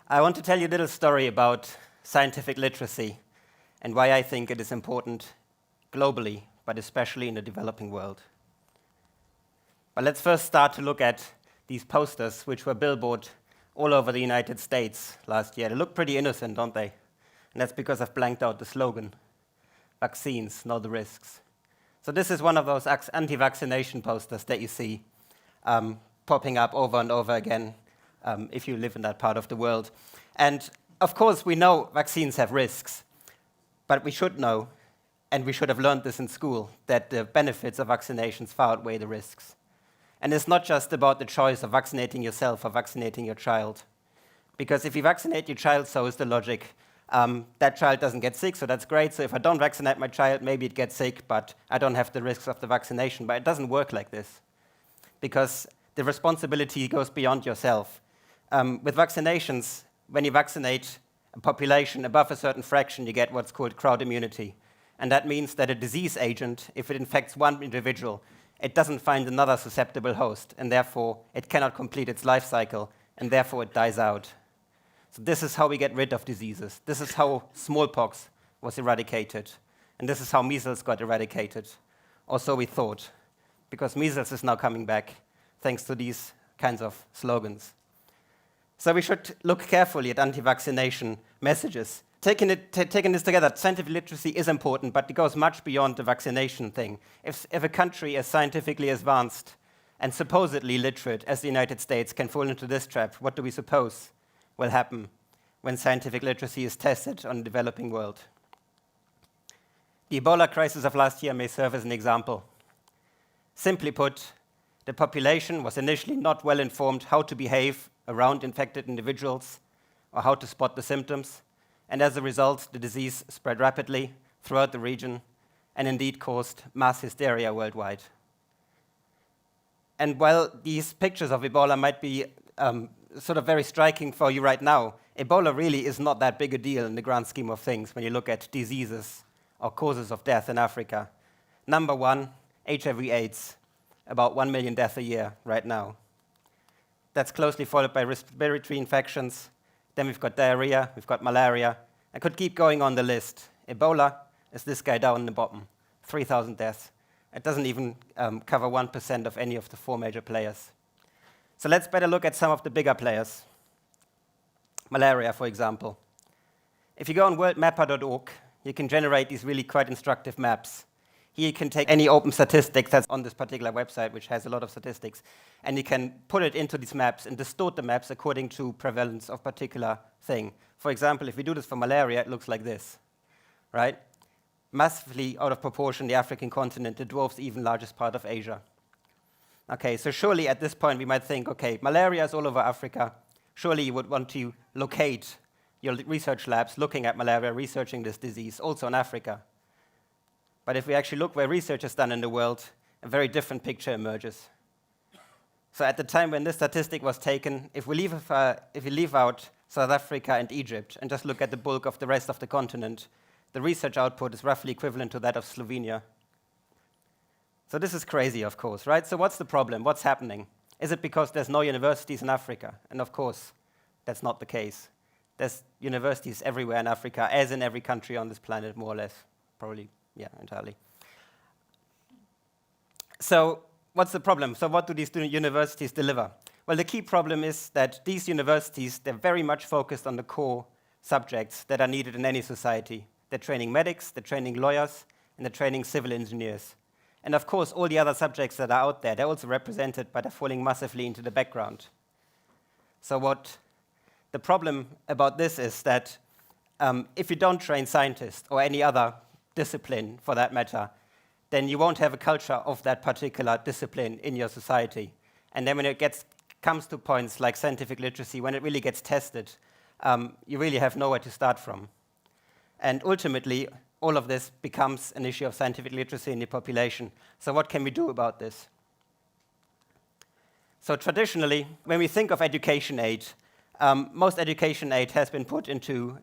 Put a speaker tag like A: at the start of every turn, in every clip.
A: I want to tell you a little story about scientific literacy and why I think it is important globally, but especially in the developing world. But let's first start to look at these posters, which were billboarded all over the United States last year. They look pretty innocent, don't they? And that's because I've blanked out the slogan. Vaccines, know the risks. So this is one of those anti-vaccination posters that you see popping up over and over again if you live in that part of the world. And of course, we know vaccines have risks, but we should know, and we should have learned this in school, that the benefits of vaccinations far outweigh the risks. And it's not just about the choice of vaccinating yourself or vaccinating your child. Because if you vaccinate your child, so is the logic. That child doesn't get sick, so that's great. So if I don't vaccinate my child, maybe it gets sick, but I don't have the risks of the vaccination. But it doesn't work like this, because the responsibility goes beyond yourself. With vaccinations, when you vaccinate a population above a certain fraction, you get what's called crowd immunity. And that means that a disease agent, if it infects one individual, it doesn't find another susceptible host, and therefore it cannot complete its life cycle, and therefore it dies out. So this is how we get rid of diseases. This is how smallpox was eradicated. And this is how measles got eradicated. Or so we thought, because measles is now coming back thanks to these kinds of slogans. So we should look carefully at anti-vaccination messages. Taking this together, scientific literacy is important, but it goes much beyond the vaccination thing. If a country as scientifically advanced and supposedly literate as the United States can fall into this trap, what do we suppose will happen when scientific literacy is tested on the developing world? The Ebola crisis of last year may serve as an example. Simply put, the population was initially not well informed how to behave around infected individuals or how to spot the symptoms, and as a result, the disease spread rapidly throughout the region and indeed caused mass hysteria worldwide. And while these pictures of Ebola might be sort of very striking for you right now, Ebola really is not that big a deal in the grand scheme of things when you look at diseases or causes of death in Africa. Number one, HIV/AIDS, about 1 million deaths a year right now. That's closely followed by respiratory infections. Then we've got diarrhea, we've got malaria. I could keep going on the list. Ebola is this guy down in the bottom, 3,000 deaths. It doesn't even cover 1% of any of the four major players. So let's better look at some of the bigger players. Malaria, for example. If you go on worldmapper.org, you can generate these really quite instructive maps. Here you can take any open statistic that's on this particular website, which has a lot of statistics, and you can put it into these maps and distort the maps according to prevalence of particular thing. For example, if we do this for malaria, it looks like this, right? Massively out of proportion, the African continent, it dwarfs the even largest part of Asia. Okay, so surely at this point we might think, okay, malaria is all over Africa. Surely you would want to locate your research labs looking at malaria, researching this disease, also in Africa. But if we actually look where research is done in the world, a very different picture emerges. So at the time when this statistic was taken, if we leave out South Africa and Egypt and just look at the bulk of the rest of the continent, the research output is roughly equivalent to that of Slovenia. So this is crazy, of course, right? So what's the problem? What's happening? Is it because there's no universities in Africa? And of course, that's not the case. There's universities everywhere in Africa, as in every country on this planet, more or less, probably. Yeah, entirely. So what's the problem? So what do these universities deliver? Well, the key problem is that these universities, they're very much focused on the core subjects that are needed in any society. They're training medics, they're training lawyers, and they're training civil engineers. And of course, all the other subjects that are out there, they're also represented, but they're falling massively into the background. So what the problem about this is that if you don't train scientists or any other discipline, for that matter, then you won't have a culture of that particular discipline in your society. And then when it comes to points like scientific literacy, when it really gets tested, you really have nowhere to start from. And ultimately, all of this becomes an issue of scientific literacy in the population. So what can we do about this? So traditionally, when we think of education aid, most education aid has been put into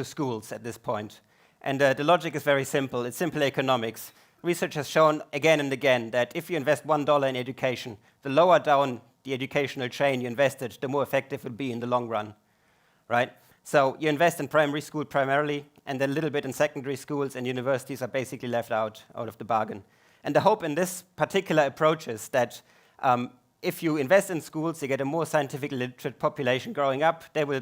A: schools at this point. And the logic is very simple. It's simple economics. Research has shown again and again that if you invest $1 in education, the lower down the educational chain you invested, the more effective it will be in the long run. right? So you invest in primary school primarily, and then a little bit in secondary schools, and universities are basically left out of the bargain. And the hope in this particular approach is that if you invest in schools, you get a more scientifically literate population growing up. They will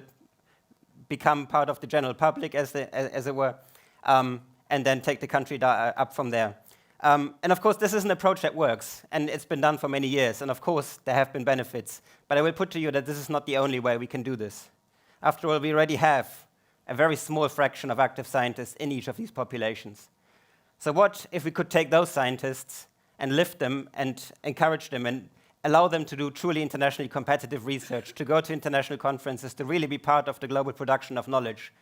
A: become part of the general public, as it were, and then take the country up from there. And of course, this is an approach that works, and it's been done for many years, and of course, there have been benefits. But I will put to you that this is not the only way we can do this. After all, we already have a very small fraction of active scientists in each of these populations. So what if we could take those scientists and lift them and encourage them and allow them to do truly internationally competitive research, to go to international conferences, to really be part of the global production of knowledge,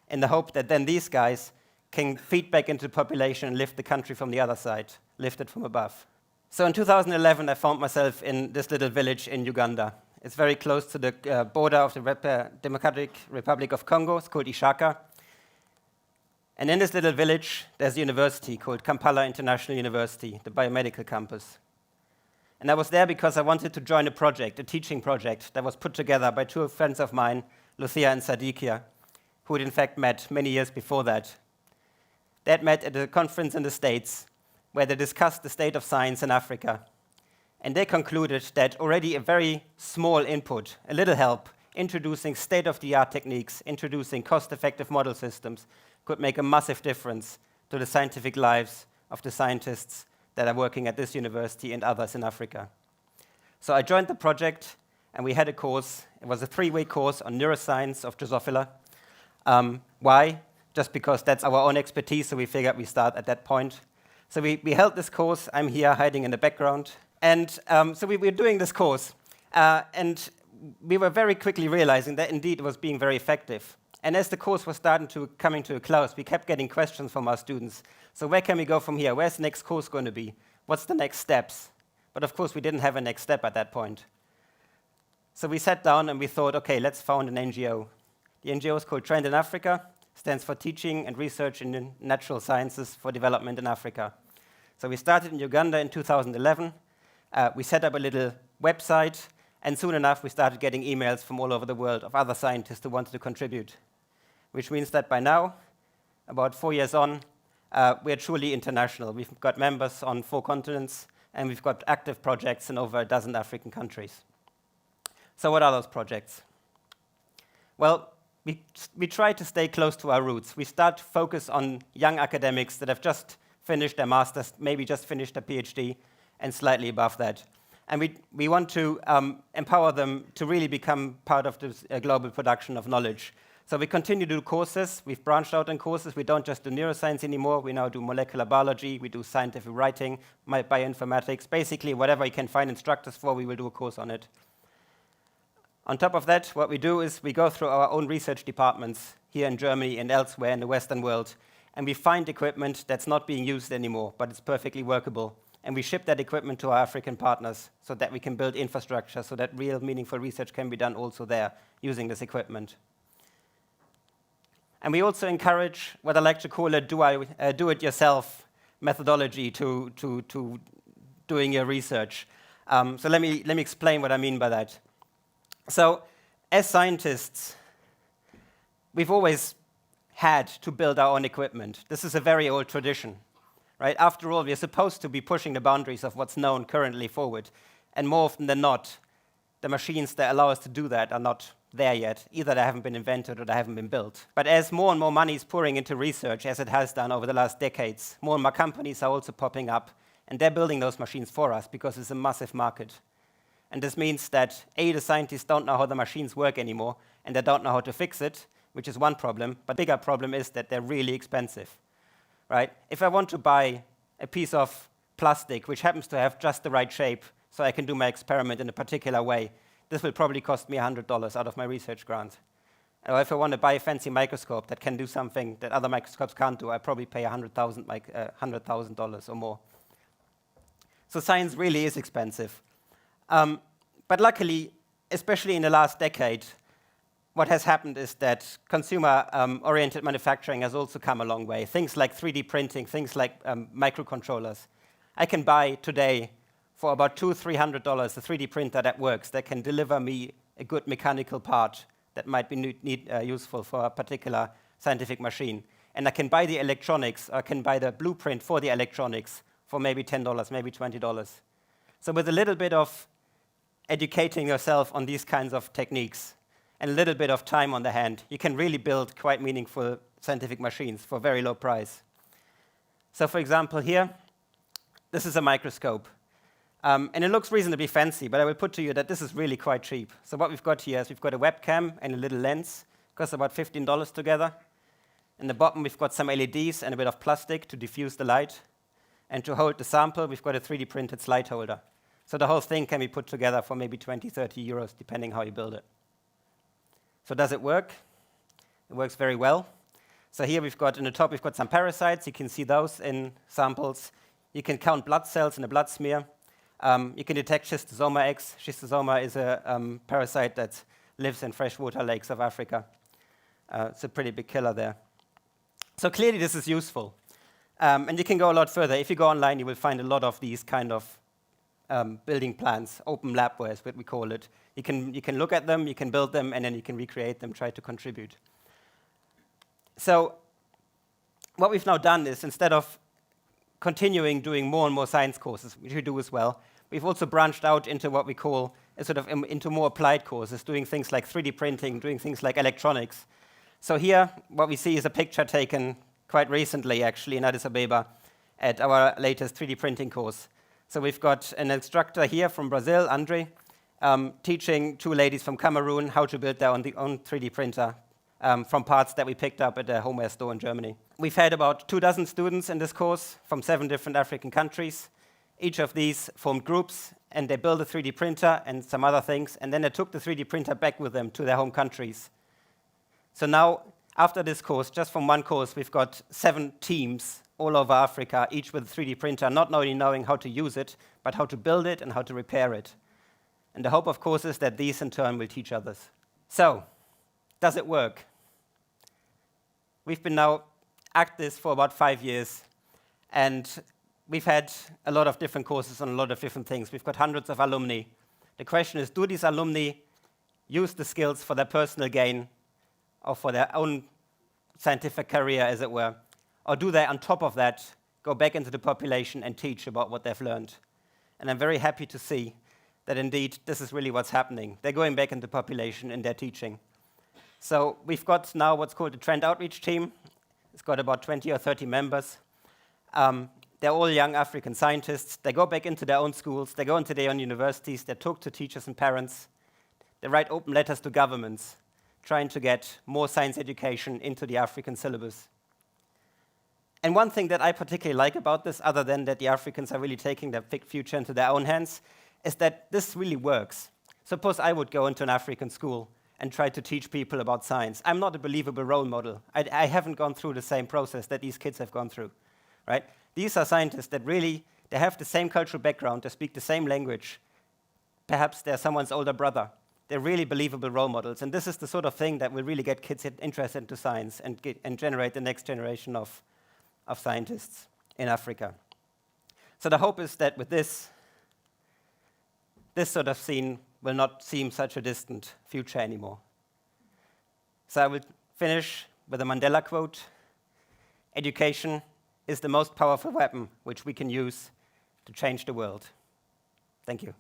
A: in the hope that then these guys can feed back into the population and lift the country from the other side, lift it from above. So in 2011, I found myself in this little village in Uganda. It's very close to the border of the Democratic Republic of Congo. It's called Ishaka. And in this little village, there's a university called Kampala International University, the biomedical campus. And I was there because I wanted to join a project, a teaching project, that was put together by two friends of mine, Lucia and Sadikia, who had in fact met many years before that. They had met at a conference in the States where they discussed the state of science in Africa. And they concluded that already a very small input, a little help, introducing state-of-the-art techniques, introducing cost-effective model systems, could make a massive difference to the scientific lives of the scientists that are working at this university and others in Africa. So I joined the project, and we had a course. It was a 3-week course on neuroscience of Drosophila. Why? Just because that's our own expertise, so we figured we start at that point. So we held this course. I'm here hiding in the background. And so we were doing this course, and we were very quickly realizing that indeed it was being very effective. And as the course was coming to a close, we kept getting questions from our students. So where can we go from here? Where's the next course going to be? What's the next steps? But of course, we didn't have a next step at that point. So we sat down and we thought, okay, let's found an NGO. The NGO is called Trend in Africa, stands for Teaching and Research in the Natural Sciences for Development in Africa. So we started in Uganda in 2011. We set up a little website, and soon enough, we started getting emails from all over the world of other scientists who wanted to contribute, which means that by now, about 4 years on, we're truly international. We've got members on 4 continents, and we've got active projects in over a dozen African countries. So what are those projects? Well, we try to stay close to our roots. We start to focus on young academics that have just finished their master's, maybe just finished a PhD, and slightly above that. And we want to empower them to really become part of this global production of knowledge. So we continue to do courses. We've branched out in courses. We don't just do neuroscience anymore. We now do molecular biology. We do scientific writing, bioinformatics. Basically, whatever you can find instructors for, we will do a course on it. On top of that, what we do is we go through our own research departments here in Germany and elsewhere in the Western world, and we find equipment that's not being used anymore, but it's perfectly workable. And we ship that equipment to our African partners so that we can build infrastructure so that real meaningful research can be done also there using this equipment. And we also encourage what I like to call a do-it-yourself methodology to doing your research. So let me explain what I mean by that. So as scientists, we've always had to build our own equipment. This is a very old tradition. Right? After all, we are supposed to be pushing the boundaries of what's known currently forward. And more often than not, the machines that allow us to do that are not there yet. Either they haven't been invented or they haven't been built. But as more and more money is pouring into research, as it has done over the last decades, more and more companies are also popping up, and they're building those machines for us because it's a massive market. And this means that, A, the scientists don't know how the machines work anymore, and they don't know how to fix it, which is one problem. But the bigger problem is that they're really expensive. Right? If I want to buy a piece of plastic which happens to have just the right shape so I can do my experiment in a particular way, this will probably cost me $100 out of my research grant. Or if I want to buy a fancy microscope that can do something that other microscopes can't do, I probably pay $100,000 or more. So science really is expensive. But luckily, especially in the last decade, what has happened is that consumer-oriented manufacturing has also come a long way. Things like 3D printing, things like microcontrollers. I can buy today for about $200–300 a 3D printer that works, that can deliver me a good mechanical part that might be useful for a particular scientific machine. And I can buy the electronics, or I can buy the blueprint for the electronics for maybe $10, maybe $20. So with a little bit of educating yourself on these kinds of techniques and a little bit of time on the hand, you can really build quite meaningful scientific machines for very low price. So for example here, this is a microscope. And it looks reasonably fancy, but I will put to you that this is really quite cheap. So what we've got here is we've got a webcam and a little lens. Costs about $15 together. In the bottom, we've got some LEDs and a bit of plastic to diffuse the light. And to hold the sample, we've got a 3D printed slide holder. So the whole thing can be put together for maybe 20, 30 euros, depending how you build it. So does it work? It works very well. So here we've got, in the top, we've got some parasites. You can see those in samples. You can count blood cells in a blood smear. You can detect schistosoma eggs. Schistosoma is a parasite that lives in freshwater lakes of Africa. It's a pretty big killer there. So clearly this is useful. And you can go a lot further. If you go online, you will find a lot of these kind of building plans, open labware is what we call it. You can look at them, you can build them, and then you can recreate them, try to contribute. So what we've now done is, instead of continuing doing more and more science courses, which we do as well, we've also branched out into what we call into more applied courses, doing things like 3D printing, doing things like electronics. So here, what we see is a picture taken quite recently, actually, in Addis Ababa at our latest 3D printing course. So we've got an instructor here from Brazil, Andre, teaching two ladies from Cameroon how to build their own 3D printer from parts that we picked up at a homeware store in Germany. We've had about 24 students in this course from 7 different African countries. Each of these formed groups, and they built a 3D printer and some other things, and then they took the 3D printer back with them to their home countries. So now, after this course, just from one course, we've got 7 teams all over Africa, each with a 3D printer, not only knowing how to use it, but how to build it and how to repair it. And the hope, of course, is that these, in turn, will teach others. So, does it work? We've been now at this for about 5 years, and we've had a lot of different courses on a lot of different things. We've got hundreds of alumni. The question is, do these alumni use the skills for their personal gain or for their own scientific career, as it were? Or do they, on top of that, go back into the population and teach about what they've learned? And I'm very happy to see that indeed this is really what's happening. They're going back into population and they're teaching. So we've got now what's called the Trend Outreach Team. It's got about 20 or 30 members. They're all young African scientists. They go back into their own schools. They go into their own universities. They talk to teachers and parents. They write open letters to governments, trying to get more science education into the African syllabus. And one thing that I particularly like about this, other than that the Africans are really taking their future into their own hands, is that this really works. Suppose I would go into an African school and try to teach people about science. I'm not a believable role model. I haven't gone through the same process that these kids have gone through, right? These are scientists that really, they have the same cultural background, they speak the same language. Perhaps they're someone's older brother. They're really believable role models. And this is the sort of thing that will really get kids interested into science and generate the next generation of scientists in Africa. So the hope is that with this sort of scene will not seem such a distant future anymore. So I will finish with a Mandela quote. Education is the most powerful weapon which we can use to change the world. Thank you.